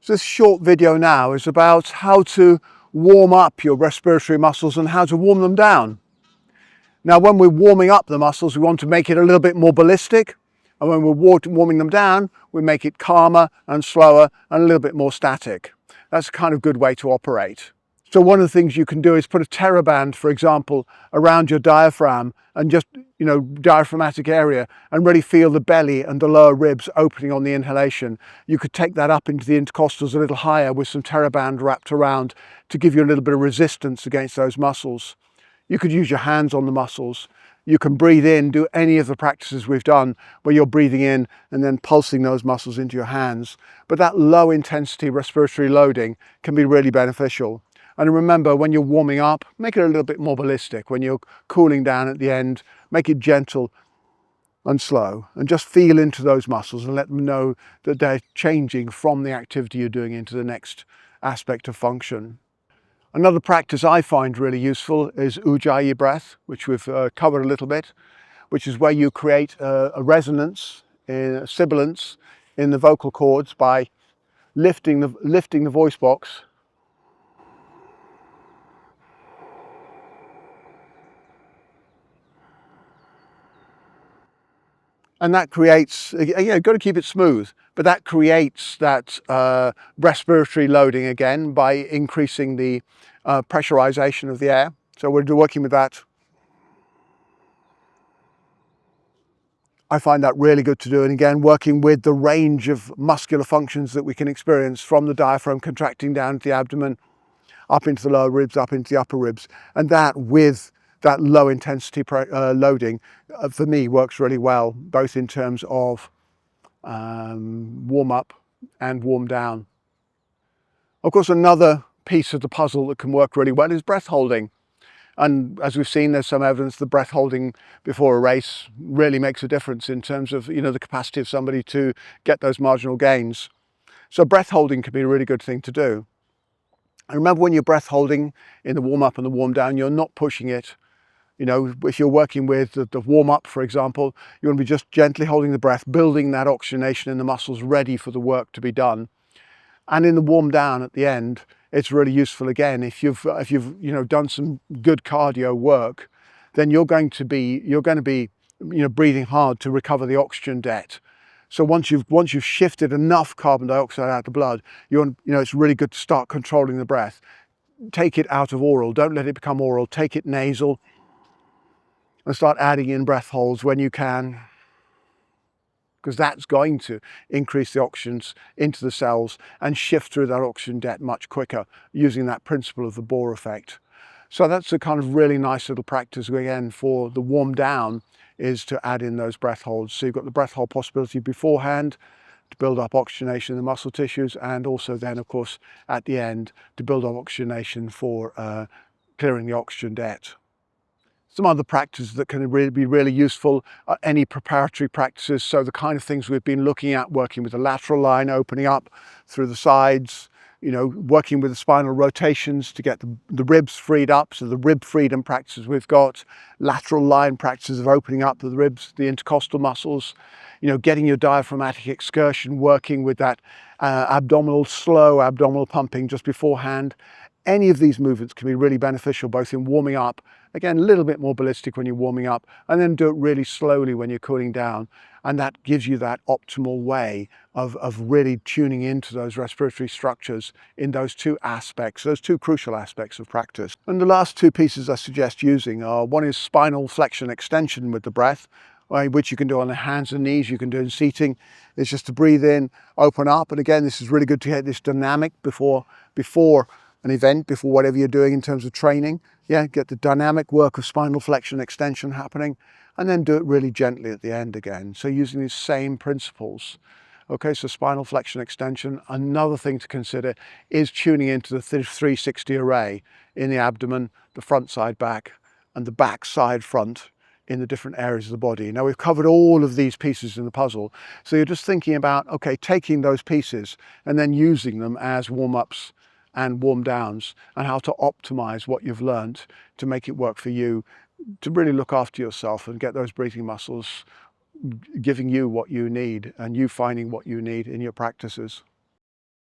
So this short video now is about how to warm up your respiratory muscles and how to warm them down. Now, when we're warming up the muscles, we want to make it a little bit more ballistic. And when we're warming them down, we make it calmer and slower and a little bit more static. That's a kind of good way to operate. So one of the things you can do is put a TheraBand, for example, around your diaphragm and just, diaphragmatic area, and really feel the belly and the lower ribs opening on the inhalation. You could take that up into the intercostals a little higher with some TheraBand wrapped around to give you a little bit of resistance against those muscles. You could use your hands on the muscles. You can breathe in, do any of the practices we've done where you're breathing in and then pulsing those muscles into your hands. But that low intensity respiratory loading can be really beneficial. And remember, when you're warming up, make it a little bit more ballistic. When you're cooling down at the end, make it gentle and slow, and just feel into those muscles and let them know that they're changing from the activity you're doing into the next aspect of function. Another practice I find really useful is Ujjayi breath, which we've covered a little bit, which is where you create a resonance, a sibilance in the vocal cords by lifting the voice box. And that creates, you've got to keep it smooth, but that creates that respiratory loading again by increasing the pressurization of the air. So we're working with that. I find that really good to do. And again, working with the range of muscular functions that we can experience from the diaphragm contracting down to the abdomen, up into the lower ribs, up into the upper ribs. And that with that low intensity loading, for me, works really well, both in terms of warm up and warm down. Of course, another piece of the puzzle that can work really well is breath holding. And as we've seen, there's some evidence that breath holding before a race really makes a difference in terms of, the capacity of somebody to get those marginal gains. So breath holding can be a really good thing to do. And remember, when you're breath holding in the warm up and the warm down, you're not pushing it. If you're working with the warm up, for example, you want to be just gently holding the breath, building that oxygenation in the muscles ready for the work to be done. And in the warm down at the end, it's really useful again. If you've done some good cardio work, then you're going to be breathing hard to recover the oxygen debt. So once you've shifted enough carbon dioxide out of the blood, it's really good to start controlling the breath. Take it out of oral. Don't let it become oral. Take it nasal. And start adding in breath holds when you can, because that's going to increase the oxygens into the cells and shift through that oxygen debt much quicker using that principle of the Bohr effect. So that's a kind of really nice little practice again for the warm down, is to add in those breath holds. So you've got the breath hold possibility beforehand to build up oxygenation in the muscle tissues, and also then, of course, at the end to build up oxygenation for clearing the oxygen debt. Some other practices that can be really useful are any preparatory practices. So the kind of things we've been looking at, working with the lateral line, opening up through the sides, working with the spinal rotations to get the ribs freed up. So the rib freedom practices we've got, lateral line practices of opening up the ribs, the intercostal muscles, getting your diaphragmatic excursion, working with that slow abdominal pumping just beforehand. Any of these movements can be really beneficial, both in warming up, again, a little bit more ballistic when you're warming up, and then do it really slowly when you're cooling down. And that gives you that optimal way of really tuning into those respiratory structures in those two aspects, those two crucial aspects of practice. And the last two pieces I suggest using are, one is spinal flexion extension with the breath, which you can do on the hands and knees, you can do in seating. It's just to breathe in, open up. And again, this is really good to get this dynamic before an event, before whatever you're doing in terms of training. Get the dynamic work of spinal flexion extension happening, and then do it really gently at the end again. So using these same principles. Okay, so spinal flexion extension. Another thing to consider is tuning into the 360 array in the abdomen, the front side back, and the back side front in the different areas of the body. Now, we've covered all of these pieces in the puzzle. So you're just thinking about, okay, taking those pieces and then using them as warm-ups and warm downs, and how to optimize what you've learned to make it work for you, to really look after yourself and get those breathing muscles giving you what you need and you finding what you need in your practices.